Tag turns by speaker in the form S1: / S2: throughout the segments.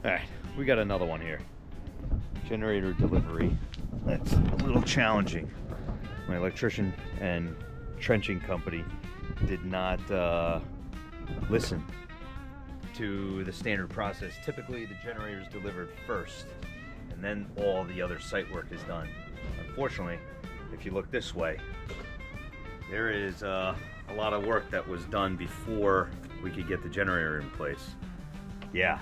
S1: Alright, we got another one here. Generator delivery. That's a little challenging. My electrician and trenching company did not listen to the standard process. Typically the generator is delivered first and then all the other site work is done. Unfortunately, if you look this way, there is a lot of work that was done before we could get the generator in place. Yeah.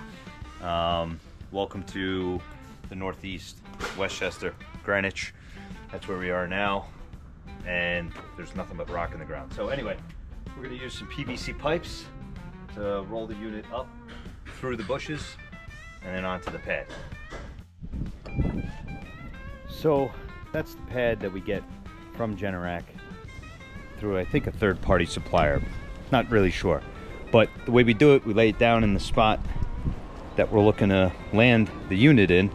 S1: Welcome to the Northeast, Westchester, Greenwich. That's where we are now, and there's nothing but rock in the ground. So anyway, we're going to use some PVC pipes to roll the unit up through the bushes and then onto the pad. So that's the pad that we get from Generac through, I think, a third-party supplier. Not really sure, but the way we do it, we lay it down in the spot that we're looking to land the unit in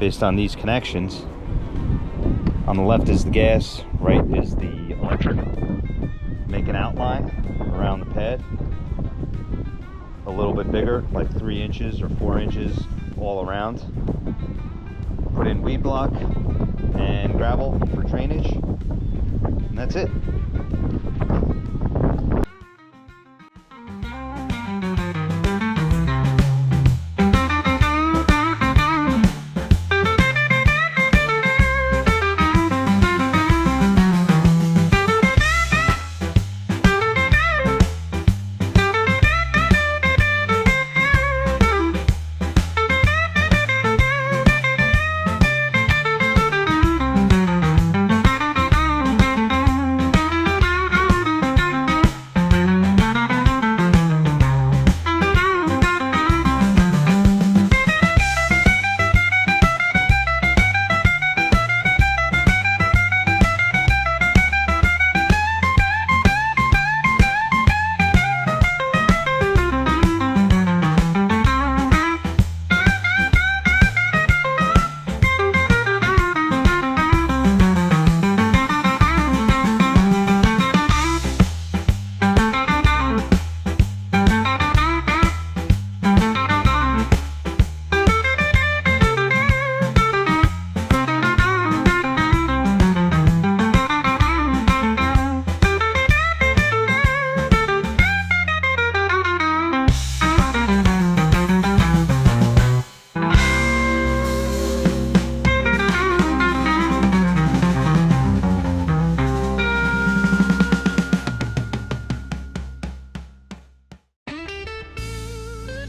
S1: based on these connections. On the left is the gas, right is the electric. Make an outline around the pad, a little bit bigger, like 3 inches or 4 inches all around. Put in weed block and gravel for drainage, and that's it.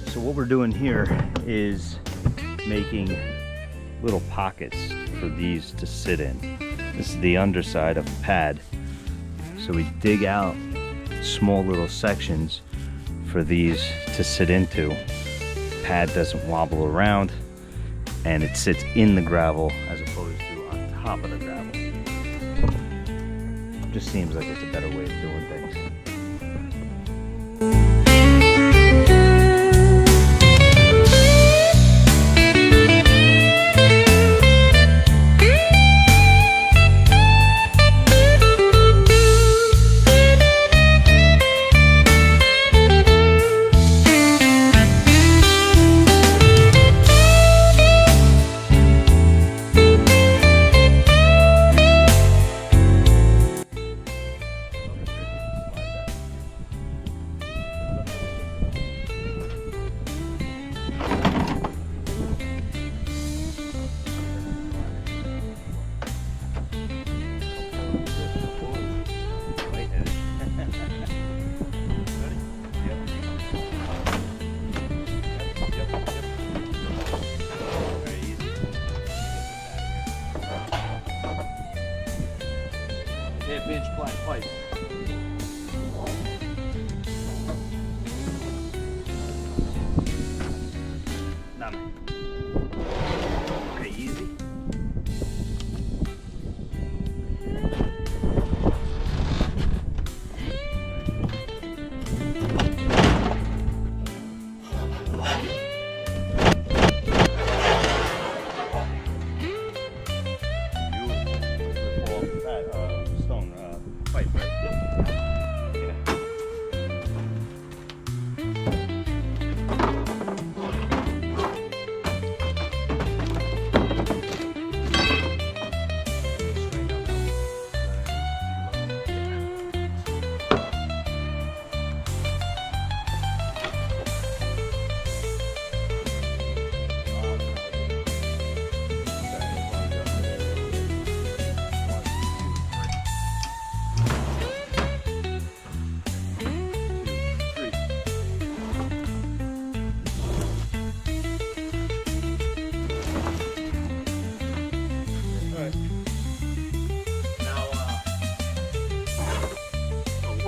S1: So what we're doing here is making little pockets for these to sit in. This is the underside of the pad. So we dig out small little sections for these to sit into. The pad doesn't wobble around and it sits in the gravel as opposed to on top of the gravel. Just seems like it's a better way of doing things. Half-inch black pipe. Now, okay, easy. Pipe, right? Yeah.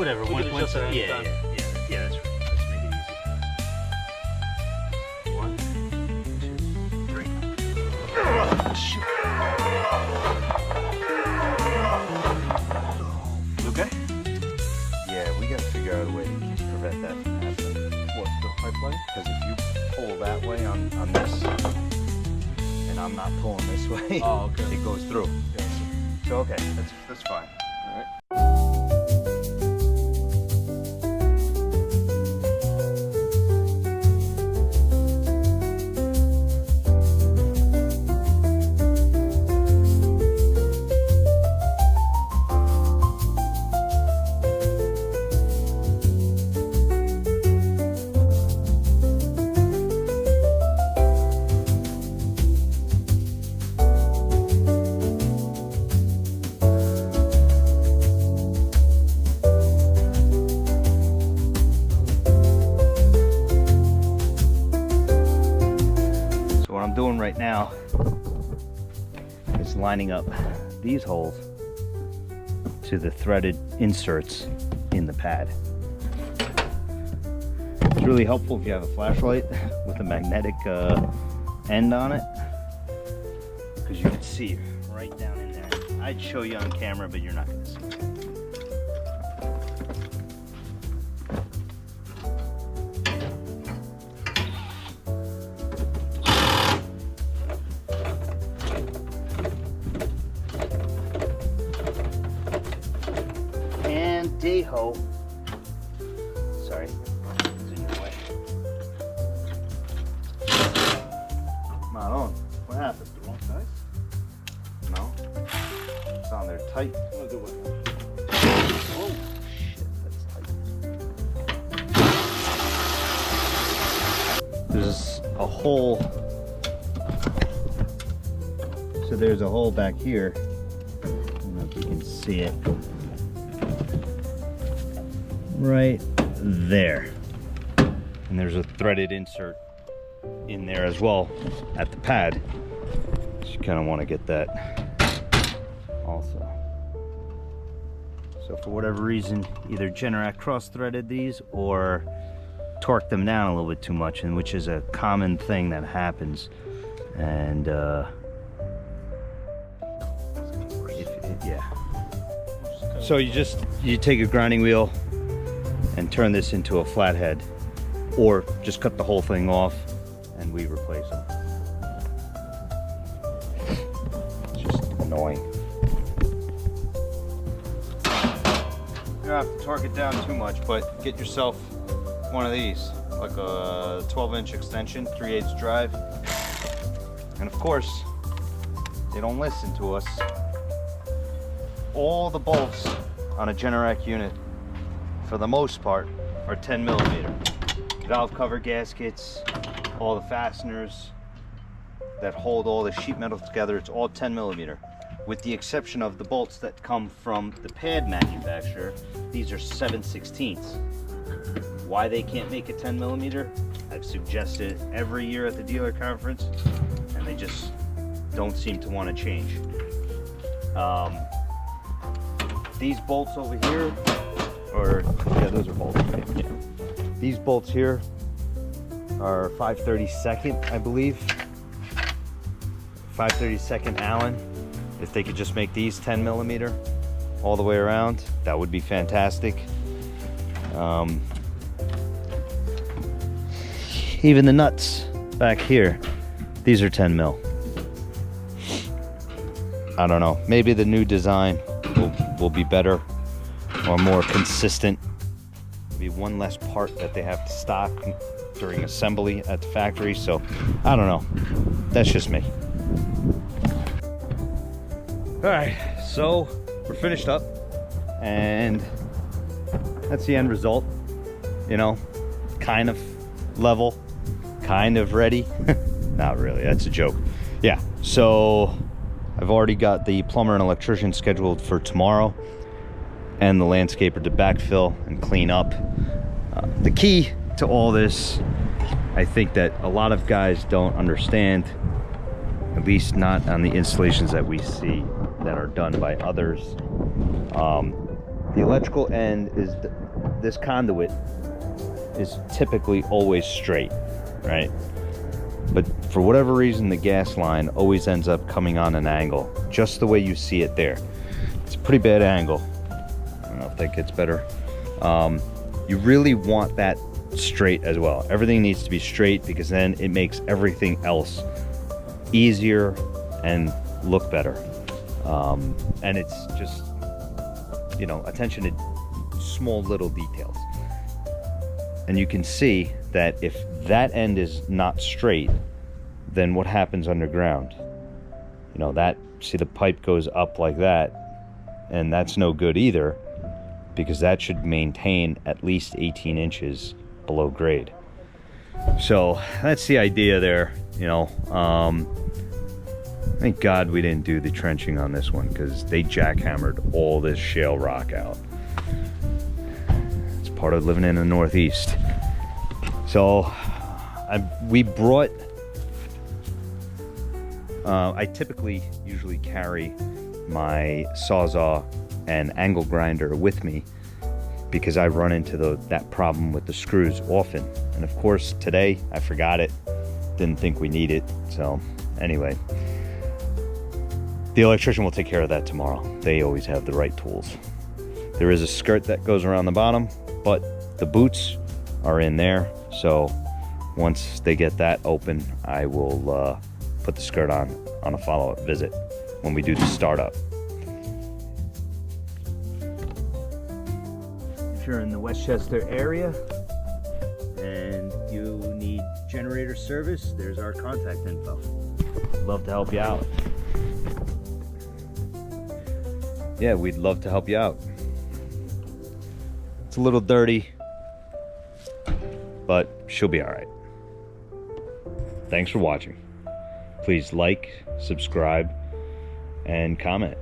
S2: Whatever.
S3: We
S2: One,
S3: can
S2: one,
S3: adjust that
S2: yeah,
S3: anytime.
S2: yeah. That's right. Let's make it easy. 1, 2, 3. Shoot. You okay?
S1: Yeah, we gotta figure out a way to prevent that from happening.
S3: What, the pipeline?
S1: Because if you pull that way on this, and I'm not pulling this way,
S3: Oh, okay.
S1: it goes through.
S3: Gotcha.
S1: So okay, that's fine.
S3: All right.
S1: So what I'm doing right now is lining up these holes to the threaded inserts in the pad. It's really helpful if you have a flashlight with a magnetic end on it, because you can see right down in there. I'd show you on camera, but you're not going to see it. And Deho. Sorry, it's in your way. Not on. What happened?
S3: The wrong size?
S1: No. It's on there tight.
S3: I'm gonna do what?
S1: Oh shit, that's tight. There's a hole. So there's a hole back here. I don't know if you can see it. Right there. And there's a threaded insert in there as well at the pad. So you kind of want to get that also. So for whatever reason, either Generac cross-threaded these or torqued them down a little bit too much, and which is a common thing that happens. And yeah. So you take a grinding wheel and turn this into a flathead, or just cut the whole thing off and we replace them. It's just annoying. You don't have to torque it down too much, but get yourself one of these, like a 12-inch extension, 3/8 drive. And of course, they don't listen to us. All the bolts on a Generac unit, for the most part, are 10mm. Valve cover gaskets, all the fasteners that hold all the sheet metal together, it's all 10mm. With the exception of the bolts that come from the pad manufacturer, these are 7/16. Why they can't make a 10mm, I've suggested every year at the dealer conference, and they just don't seem to want to change. These bolts over here, or yeah, those are bolts, right? Yeah. These bolts here are 5/32, I believe. 5/32 Allen. If they could just make these 10mm all the way around, that would be fantastic. Even the nuts back here, these are 10mm. I don't know, maybe the new design will be better or more consistent. Maybe one less part that they have to stock during assembly at the factory, so I don't know. That's just me. Alright, so we're finished up and that's the end result. You know, kind of level, kind of ready. Not really, that's a joke. Yeah, so I've already got the plumber and electrician scheduled for tomorrow, and the landscaper to backfill and clean up. The key to all this, I think that a lot of guys don't understand, at least not on the installations that we see that are done by others. The electrical end is, this conduit is typically always straight, right? But for whatever reason, the gas line always ends up coming on an angle, just the way you see it there. It's a pretty bad angle. I don't know if that gets better. You really want that straight as well. Everything needs to be straight because then it makes everything else easier and look better. And it's just, you know, attention to small little details. And you can see that if that end is not straight, then what happens underground? You know, that, see, the pipe goes up like that, and that's no good either, because that should maintain at least 18 inches below grade. So that's the idea there, you know. Thank God we didn't do the trenching on this one, because they jackhammered all this shale rock out. It's part of living in the Northeast. So we brought, I typically usually carry my Sawzall and angle grinder with me because I run into that problem with the screws often. And of course today I forgot it, didn't think we need it. So anyway, the electrician will take care of that tomorrow. They always have the right tools. There is a skirt that goes around the bottom, but the boots are in there. So once they get that open, I will put the skirt on a follow-up visit when we do the startup. If you're in the Westchester area and you need generator service, there's our contact info. Love to help you out. Yeah, we'd love to help you out. It's a little dirty, but she'll be all right. Thanks for watching. Please like, subscribe, and comment.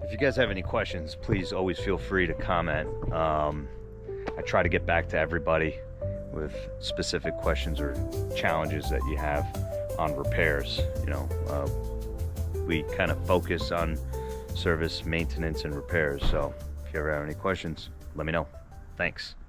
S1: If you guys have any questions, please always feel free to comment. I try to get back to everybody with specific questions or challenges that you have on repairs. You know, we kind of focus on service, maintenance, and repairs. So if you ever have any questions, let me know. Thanks.